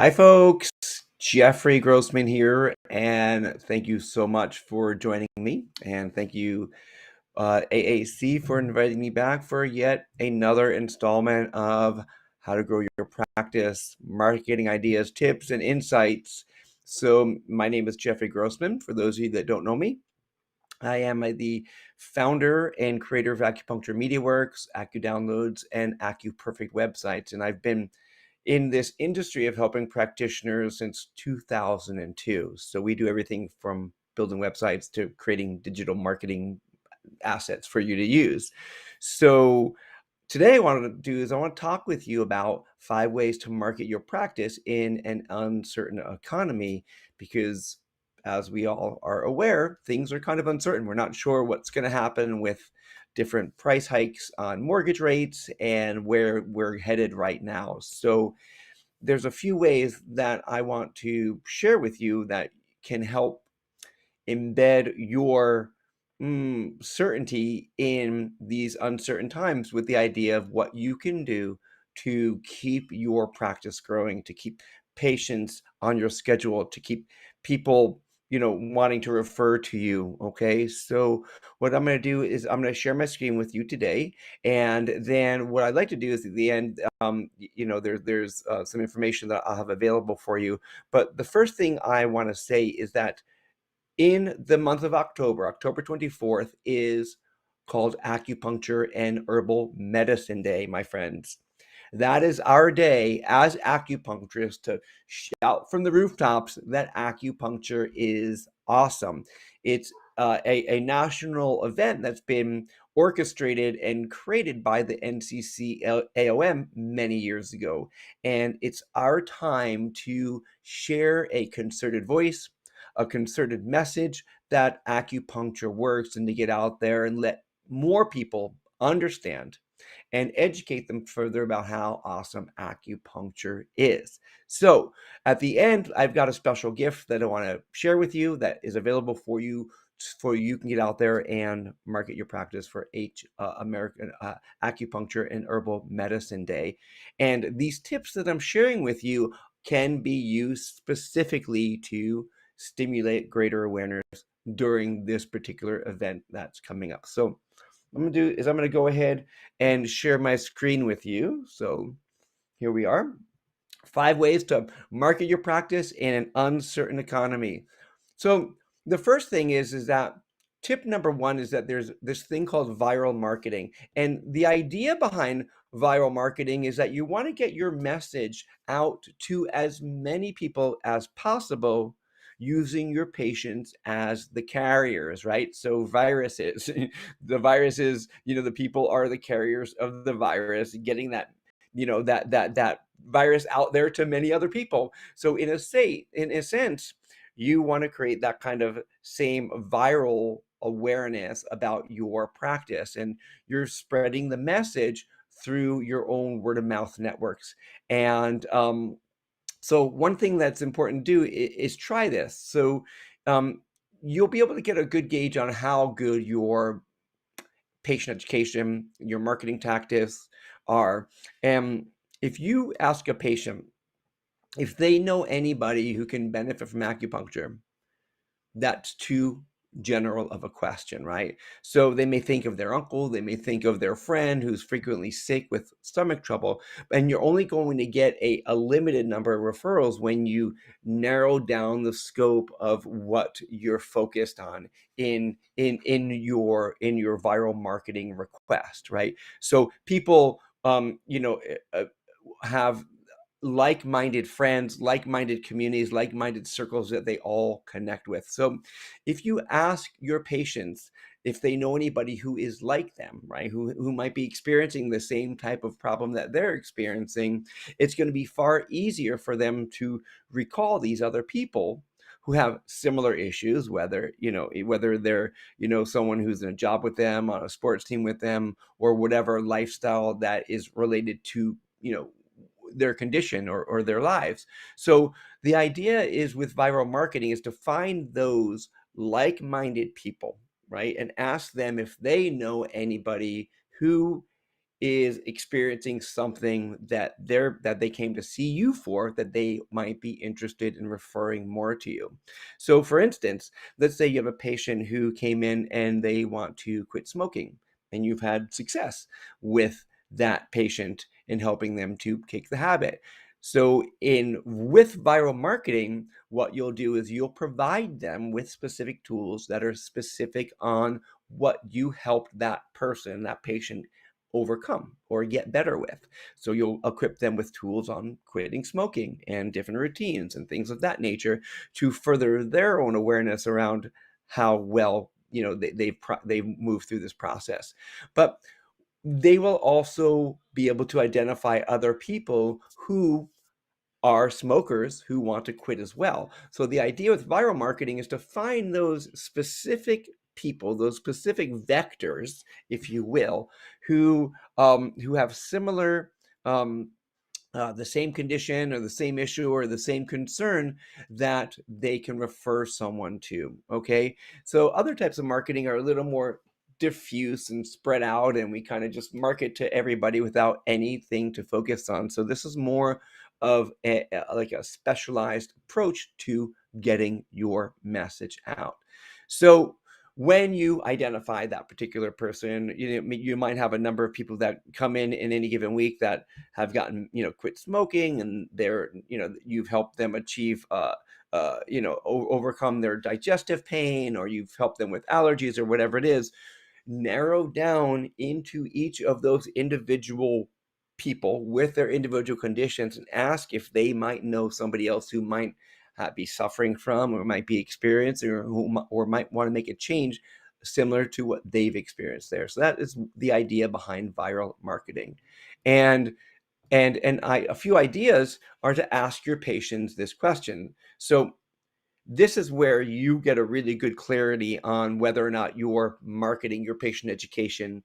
Hi, folks. Jeffrey Grossman here, and thank you so much for joining me. And thank you, AAC, for inviting me back for yet another installment of How to Grow Your Practice, Marketing Ideas, Tips, and Insights. So, my name is Jeffrey Grossman. For those of you that don't know me, I am the founder and creator of Acupuncture MediaWorks, AcuDownloads, and AcuPerfect websites. And I've been in this industry of helping practitioners since 2002. So we do everything from building websites to creating digital marketing assets for you to use. So today I want to talk with you about 5 ways to market your practice in an uncertain economy, because as we all are aware, things are kind of uncertain. We're not sure what's going to happen with different price hikes on mortgage rates and where we're headed right now. So there's a few ways that I want to share with you that can help embed your certainty in these uncertain times, with the idea of what you can do to keep your practice growing, to keep patients on your schedule, to keep people wanting to refer to you. Okay, so what I'm going to do is I'm going to share my screen with you today, and then what I'd like to do is at the end, there's some information that I'll have available for you. But the first thing I want to say is that in the month of October, October 24th, is called Acupuncture and Herbal Medicine Day, my friends. That is our day as acupuncturists to shout from the rooftops that acupuncture is awesome. It's a national event that's been orchestrated and created by the NCC AOM many years ago. And it's our time to share a concerted voice, a concerted message that acupuncture works, and to get out there and let more people understand and educate them further about how awesome acupuncture is. So at the end, I've got a special gift that I want to share with you that is available for you, so you can get out there and market your practice for American Acupuncture and Herbal Medicine Day. And these tips that I'm sharing with you can be used specifically to stimulate greater awareness during this particular event that's coming up. So what I'm going to go ahead and share my screen with you. So here we are. 5 ways to market your practice in an uncertain economy. So the first thing is that tip number one is that there's this thing called viral marketing. And the idea behind viral marketing is that you want to get your message out to as many people as possible using your patients as the carriers, right? So viruses, the viruses, the people are the carriers of the virus, getting that, that virus out there to many other people. So in a sense, you want to create that kind of same viral awareness about your practice, and you're spreading the message through your own word of mouth networks. And so one thing that's important to do is try this. So you'll be able to get a good gauge on how good your patient education, your marketing tactics are. And if you ask a patient if they know anybody who can benefit from acupuncture, that's too general of a question, right? So they may think of their uncle, they may think of their friend who's frequently sick with stomach trouble, and you're only going to get a limited number of referrals when you narrow down the scope of what you're focused on in your viral marketing request, right? So people have like-minded friends, like-minded communities, like-minded circles that they all connect with. So if you ask your patients if they know anybody who is like them, right, who might be experiencing the same type of problem that they're experiencing, it's going to be far easier for them to recall these other people who have similar issues, whether they're someone who's in a job with them, on a sports team with them, or whatever lifestyle that is related to their condition or their lives. So the idea is, with viral marketing, is to find those like-minded people, right? And ask them if they know anybody who is experiencing something that they came to see you for, that they might be interested in referring more to you. So for instance, let's say you have a patient who came in and they want to quit smoking, and you've had success with that patient in helping them to kick the habit. So in with viral marketing, what you'll do is you'll provide them with specific tools that are specific on what you helped that person, that patient, overcome or get better with. So you'll equip them with tools on quitting smoking and different routines and things of that nature to further their own awareness around how well, they've moved through this process. But they will also be able to identify other people who are smokers who want to quit as well. So the idea with viral marketing is to find those specific people, those specific vectors, if you will, who have similar the same condition or the same issue or the same concern that they can refer someone to. Okay. So other types of marketing are a little more diffuse and spread out, and we kind of just market to everybody without anything to focus on. So this is more of like a specialized approach to getting your message out. So when you identify that particular person, you might have a number of people that come in any given week that have gotten, quit smoking, and you've helped them achieve, overcome their digestive pain, or you've helped them with allergies or whatever it is. Narrow down into each of those individual people with their individual conditions and ask if they might know somebody else who might be suffering from, or might be experiencing, or might want to make a change similar to what they've experienced there. So that is the idea behind viral marketing. And a few ideas are to ask your patients this question. So this is where you get a really good clarity on whether or not your marketing, your patient education,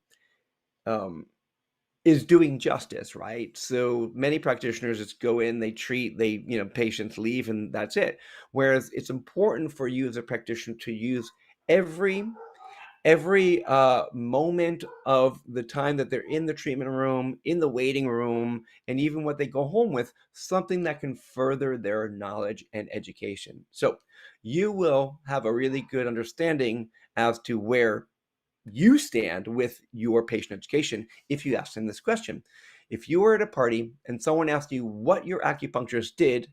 um, is doing justice, right? So many practitioners just go in, they treat, patients leave, and that's it. Whereas it's important for you as a practitioner to use every moment of the time that they're in the treatment room, in the waiting room, and even what they go home with, something that can further their knowledge and education. So you will have a really good understanding as to where you stand with your patient education if you ask them this question. If you were at a party and someone asked you what your acupuncturist did,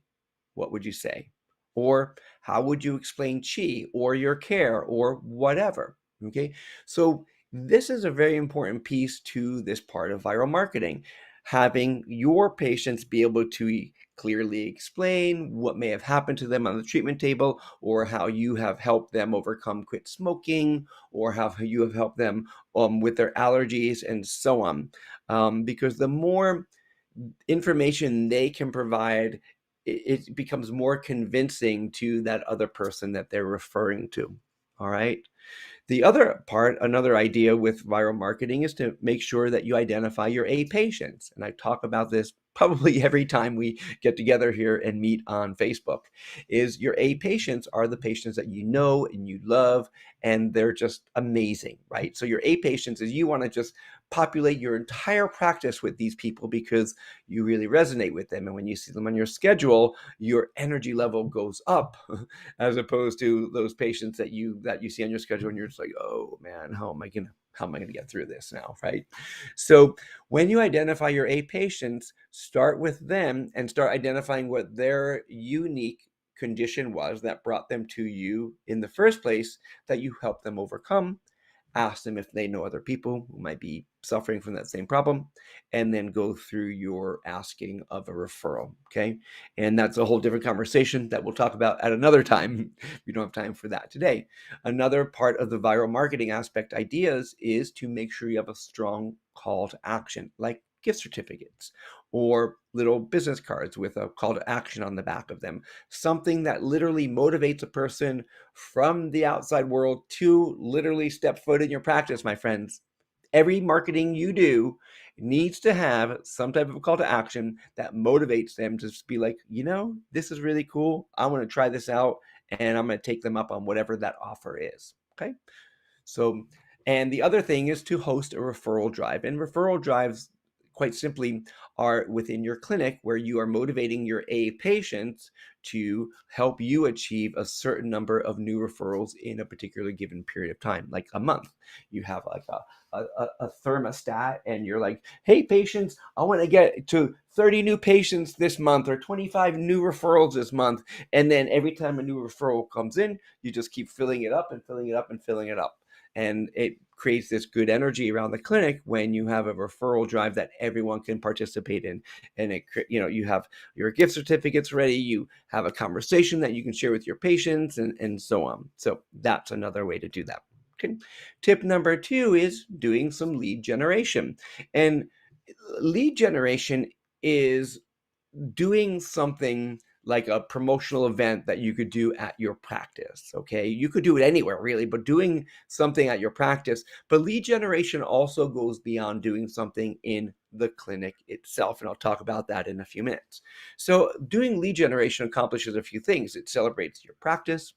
what would you say? Or how would you explain chi or your care or whatever? Okay, so this is a very important piece to this part of viral marketing, having your patients be able to clearly explain what may have happened to them on the treatment table, or how you have helped them overcome quit smoking, or how you have helped them with their allergies and so on. Because the more information they can provide, it becomes more convincing to that other person that they're referring to. All right. The other part, another idea with viral marketing, is to make sure that you identify your A patients. And I talk about this probably every time we get together here and meet on Facebook. Is your A patients are the patients that you know and you love, and they're just amazing, right? So your A patients is you want to just populate your entire practice with these people because you really resonate with them. And when you see them on your schedule, your energy level goes up as opposed to those patients that you see on your schedule and you're just like, oh man, how am I gonna get through this now, right? So when you identify your A patients, start with them and start identifying what their unique condition was that brought them to you in the first place, that you help them overcome. Ask them if they know other people who might be suffering from that same problem, and then go through your asking of a referral. Okay. And that's a whole different conversation that we'll talk about at another time. We don't have time for that today. Another part of the viral marketing aspect ideas is to make sure you have a strong call to action, like gift certificates or little business cards with a call to action on the back of them. Something that literally motivates a person from the outside world to literally step foot in your practice, my friends. Every marketing you do needs to have some type of call to action that motivates them to just be like, this is really cool. I want to try this out, and I'm going to take them up on whatever that offer is. Okay. So, and the other thing is to host a referral drive. And referral drives quite simply are within your clinic, where you are motivating your A patients to help you achieve a certain number of new referrals in a particular given period of time, like a month. You have like a thermostat, and you're like, hey patients, I want to get to 30 new patients this month, or 25 new referrals this month. And then every time a new referral comes in, you just keep filling it up and filling it up and filling it up. And it creates this good energy around the clinic when you have a referral drive that everyone can participate in. And you have your gift certificates ready, you have a conversation that you can share with your patients, and so on. So that's another way to do that. Okay. Tip number 2 is doing some lead generation. And lead generation is doing something like a promotional event that you could do at your practice. Okay, you could do it anywhere really, but doing something at your practice. But lead generation also goes beyond doing something in the clinic itself, and I'll talk about that in a few minutes. So doing lead generation accomplishes a few things. It celebrates your practice.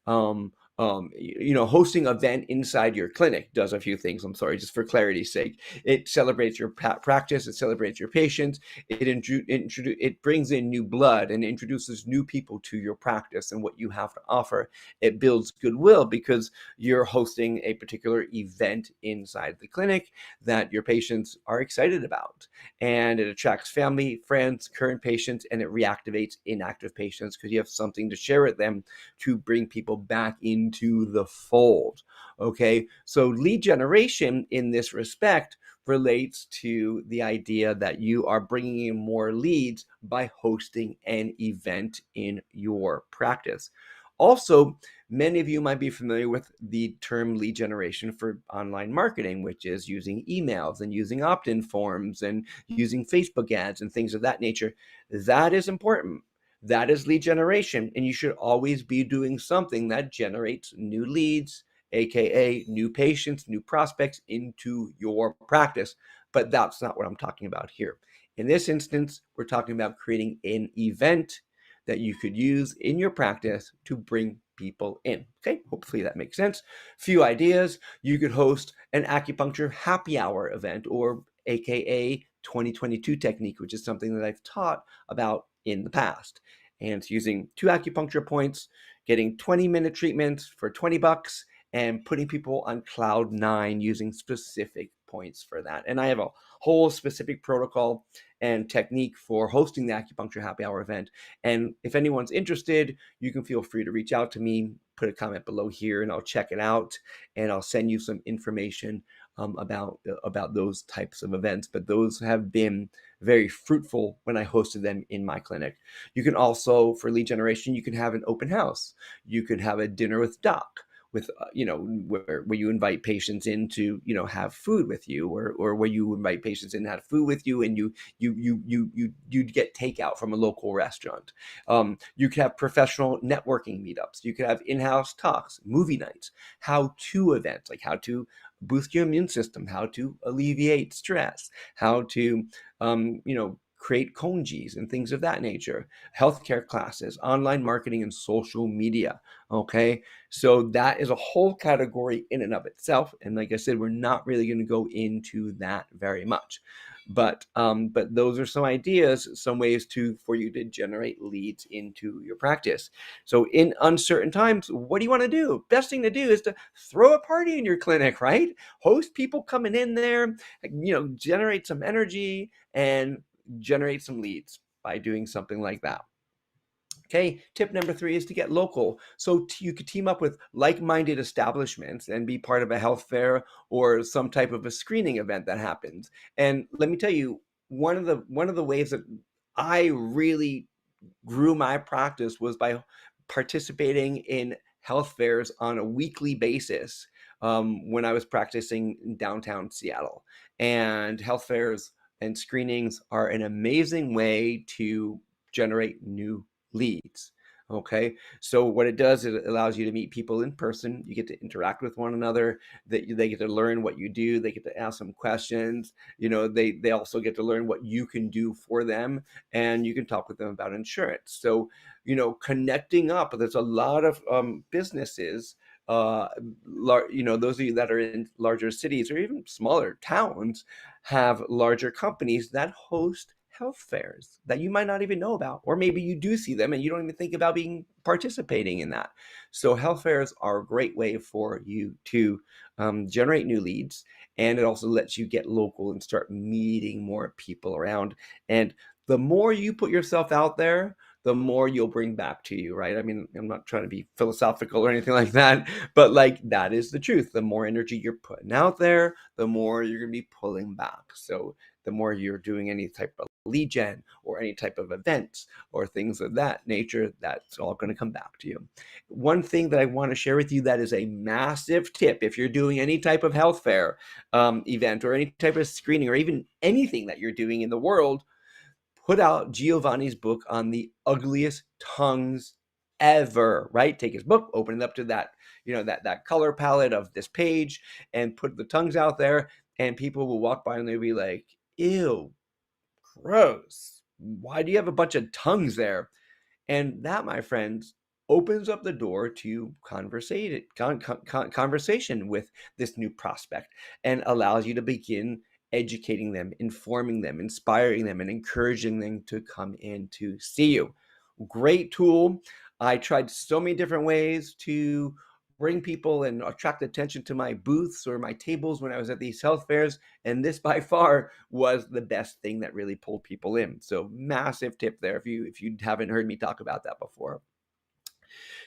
um, Hosting an event inside your clinic does a few things. I'm sorry, just for clarity's sake. It celebrates your practice. It celebrates your patients. It brings in new blood and introduces new people to your practice and what you have to offer. It builds goodwill because you're hosting a particular event inside the clinic that your patients are excited about. And it attracts family, friends, current patients, and it reactivates inactive patients because you have something to share with them to bring people back into the fold. Okay, so lead generation in this respect relates to the idea that you are bringing in more leads by hosting an event in your practice. Also, many of you might be familiar with the term lead generation for online marketing, which is using emails and using opt-in forms and using Facebook ads and things of that nature. That is important. That is lead generation, and you should always be doing something that generates new leads, aka new patients, new prospects into your practice. But that's not what I'm talking about here. In this instance, we're talking about creating an event that you could use in your practice to bring people in. Okay, hopefully that makes sense. Few ideas. You could host an acupuncture happy hour event, or aka 2022 technique, which is something that I've taught about in the past. And it's using 2 acupuncture points, getting 20-minute treatments for $20, and putting people on cloud 9 using specific points for that. And I have a whole specific protocol and technique for hosting the acupuncture happy hour event. And if anyone's interested, you can feel free to reach out to me, put a comment below here, and I'll check it out, and I'll send you some information about those types of events. But those have been very fruitful when I hosted them in my clinic. You can also, for lead generation, you can have an open house. You could have a dinner with doc, with where you invite patients in to have food with you, or where you invite patients in to have food with you, and you get takeout from a local restaurant. You could have professional networking meetups. You could have in-house talks, movie nights, how-to events, like how to boost your immune system, how to alleviate stress, how to create konjis and things of that nature, healthcare classes, online marketing, and social media. Okay, so that is a whole category in and of itself. And like I said, we're not really going to go into that very much. But those are some ideas, some ways for you to generate leads into your practice. So in uncertain times, what do you want to do? Best thing to do is to throw a party in your clinic, right? Host people coming in there, generate some energy and generate some leads by doing something like that. Okay, tip number 3 is to get local. So you could team up with like-minded establishments and be part of a health fair or some type of a screening event that happens. And let me tell you, one of the ways that I really grew my practice was by participating in health fairs on a weekly basis when I was practicing in downtown Seattle. And health fairs and screenings are an amazing way to generate new leads. Okay, so what it does is it allows you to meet people in person. You get to interact with one another. That they get to learn what you do. They get to ask some questions. They also get to learn what you can do for them, and you can talk with them about insurance. So connecting up. There's a lot of businesses those of you that are in larger cities or even smaller towns have larger companies that host health fairs that you might not even know about, or maybe you do see them and you don't even think about being participating in that. So health fairs are a great way for you to generate new leads, and it also lets you get local and start meeting more people around. And the more you put yourself out there, the more you'll bring back to you, right? I mean, I'm not trying to be philosophical or anything like that, but like that is the truth. The more energy you're putting out there, the more you're going to be pulling back. So the more you're doing any type of lead gen or any type of events or things of that nature, that's all going to come back to you. One thing that I want to share with you that is a massive tip if you're doing any type of health fair event or any type of screening or even anything that you're doing in the world, put out Giovanni's book on the ugliest tongues ever, right? Take his book, open it up to that, that color palette of this page and put the tongues out there, and people will walk by and they'll be like, ew, gross. Why do you have a bunch of tongues there? And that, my friends, opens up the door to conversation with this new prospect and allows you to begin educating them, informing them, inspiring them, and encouraging them to come in to see you. Great tool. I tried so many different ways to bring people and attract attention to my booths or my tables when I was at these health fairs, and this by far was the best thing that really pulled people in. So massive tip there if you haven't heard me talk about that before.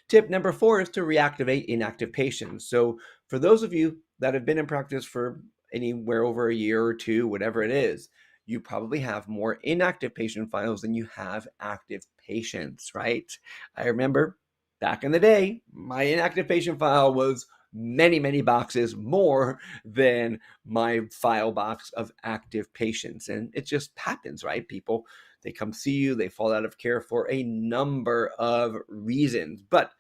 Tip number 4 is to reactivate inactive patients. So for those of you that have been in practice for anywhere over a year or two, whatever it is, you probably have more inactive patient files than you have active patients, right? I remember back in the day, my inactive patient file was many, many boxes more than my file box of active patients. And it just happens, right? People, they come see you, they fall out of care for a number of reasons. But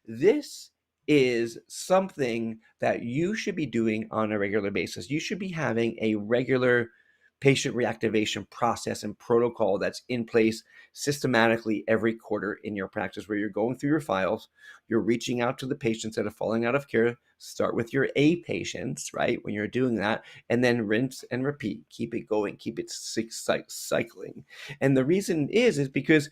this is something that you should be doing on a regular basis. You should be having a regular patient reactivation process and protocol that's in place systematically every quarter in your practice, where you're going through your files, you're reaching out to the patients that are falling out of care. Start with your A patients, right? When you're doing that, and then rinse and repeat. Keep it going, keep it cycling. And the reason is because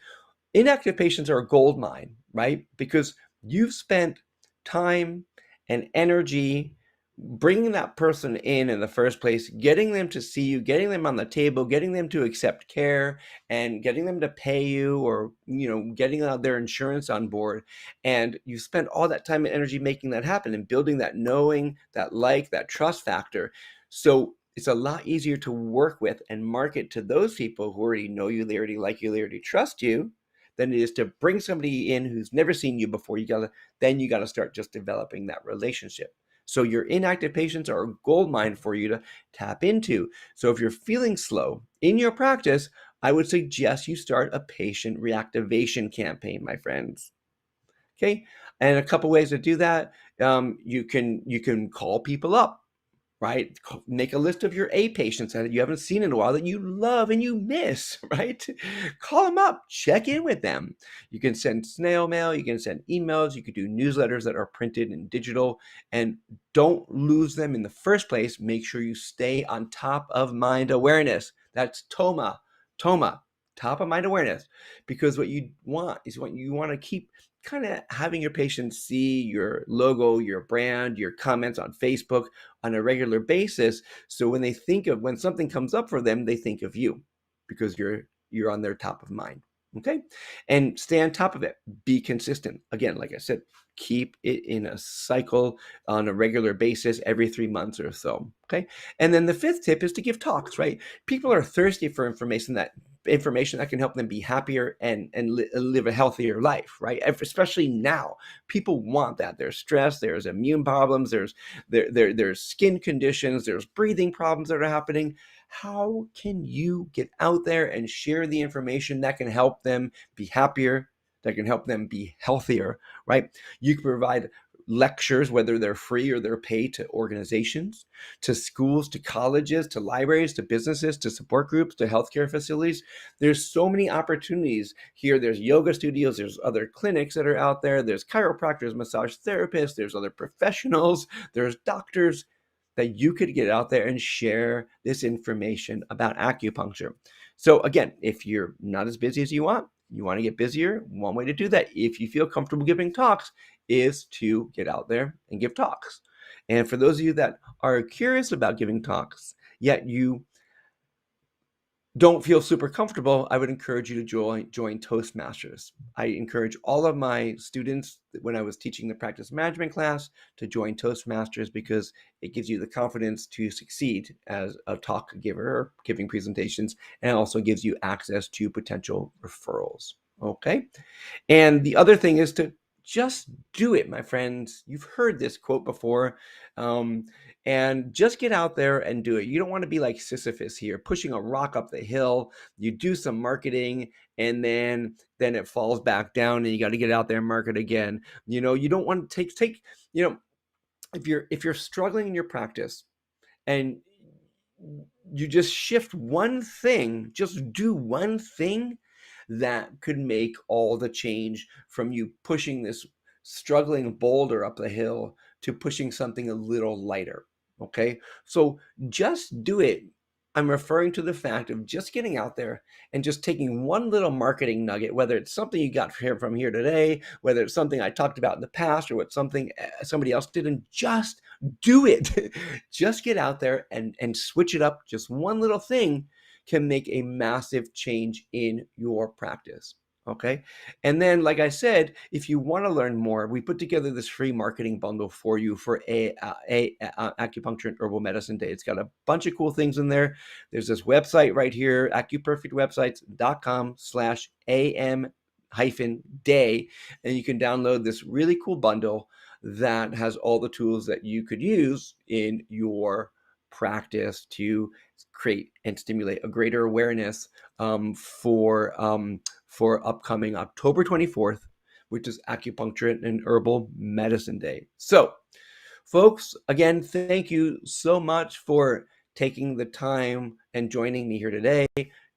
inactive patients are a gold mine, right? Because you've spent time and energy bringing that person in the first place, getting them to see you, getting them on the table, getting them to accept care, and getting them to pay you, or getting their insurance on board. And you spent all that time and energy making that happen and building that knowing, that that trust factor. So it's a lot easier to work with and market to those people who already know you, they already like you, they already trust you, than it is to bring somebody in who's never seen you before. You gotta start just developing that relationship. So your inactive patients are a gold mine for you to tap into. So if you're feeling slow in your practice, I would suggest you start a patient reactivation campaign, my friends. Okay, and a couple ways to do that. You can call people up, right? Make a list of your A patients that you haven't seen in a while that you love and you miss, right? Call them up, check in with them. You can send snail mail, you can send emails, you could do newsletters that are printed and digital, and don't lose them in the first place. Make sure you stay on top of mind awareness. That's TOMA, top of mind awareness, because what you want to keep kind of having your patients see your logo, your brand, your comments on Facebook on a regular basis. So when something comes up for them, they think of you because you're on their top of mind. Okay. And stay on top of it. Be consistent. Again, like I said, keep it in a cycle on a regular basis every 3 months or so. Okay. And then the 5th tip is to give talks, right? People are thirsty for information that can help them be happier and live a healthier life, right? Especially now, people want that. There's stress, there's immune problems, there's skin conditions, there's breathing problems that are happening. How can you get out there and share the information that can help them be happier, that can help them be healthier, right? You can provide lectures, whether they're free or they're paid, to organizations, to schools, to colleges, to libraries, to businesses, to support groups, to healthcare facilities. There's so many opportunities here. There's yoga studios, there's other clinics that are out there, there's chiropractors, massage therapists, there's other professionals, there's doctors that you could get out there and share this information about acupuncture. So again, if you're not as busy as you want to get busier, one way to do that, if you feel comfortable giving talks, is to get out there and give talks. And for those of you that are curious about giving talks, yet you don't feel super comfortable, I would encourage you to join Toastmasters. I encourage all of my students, when I was teaching the practice management class, to join Toastmasters, because it gives you the confidence to succeed as a talk giver or giving presentations, and also gives you access to potential referrals. Okay. And the other thing is to just do it, my friends. You've heard this quote before. And just get out there and do it. You don't want to be like Sisyphus here, pushing a rock up the hill. You do some marketing, and then it falls back down, and you got to get out there and market again. You don't want to take, if you're struggling in your practice and you just shift one thing, just do one thing, that could make all the change from you pushing this struggling boulder up the hill to pushing something a little lighter. Okay, so just do it. I'm referring to the fact of just getting out there and just taking one little marketing nugget, whether it's something you got from here today, whether it's something I talked about in the past, or what something somebody else did, and just do it. Just get out there and switch it up. Just one little thing can make a massive change in your practice. Okay. And then, like I said, if you want to learn more, we put together this free marketing bundle for you for acupuncture and herbal medicine day. It's got a bunch of cool things in there. There's this website right here, acuperfectwebsites.com/am-day. And you can download this really cool bundle that has all the tools that you could use in your practice to create and stimulate a greater awareness for upcoming October 24th, which is Acupuncture and Herbal Medicine Day. So, folks, again, thank you so much for taking the time and joining me here today.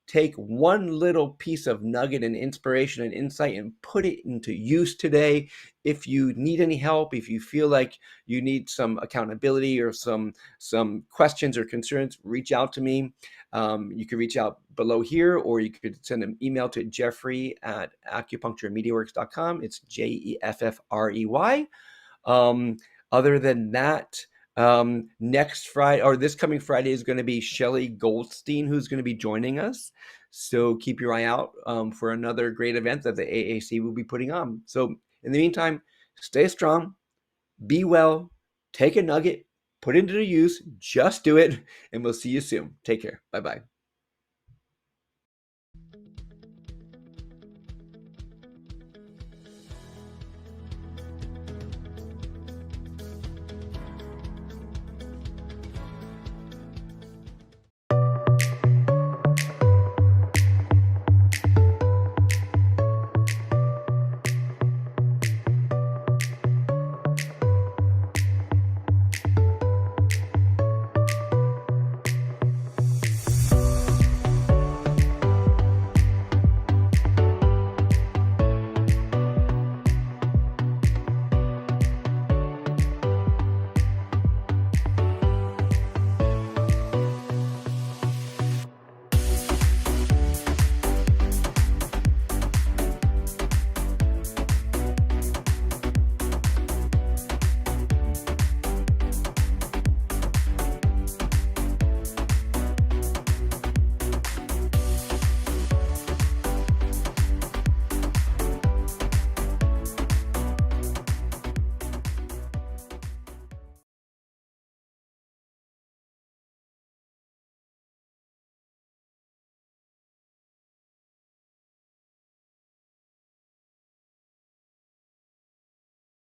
Take one little piece of nugget and inspiration and insight and put it into use today. If you need any help, if you feel like you need some accountability or some questions or concerns, reach out to me. You can reach out below here, or you could send an email to Jeffrey@acupuncturemediaworks.com. It's Jeffrey. Other than that, next Friday, or this coming Friday, is going to be Shelley Goldstein, who's going to be joining us. So keep your eye out for another great event that the AAC will be putting on. So in the meantime, stay strong, be well, take a nugget, put it into use, just do it, and we'll see you soon. Take care. Bye-bye.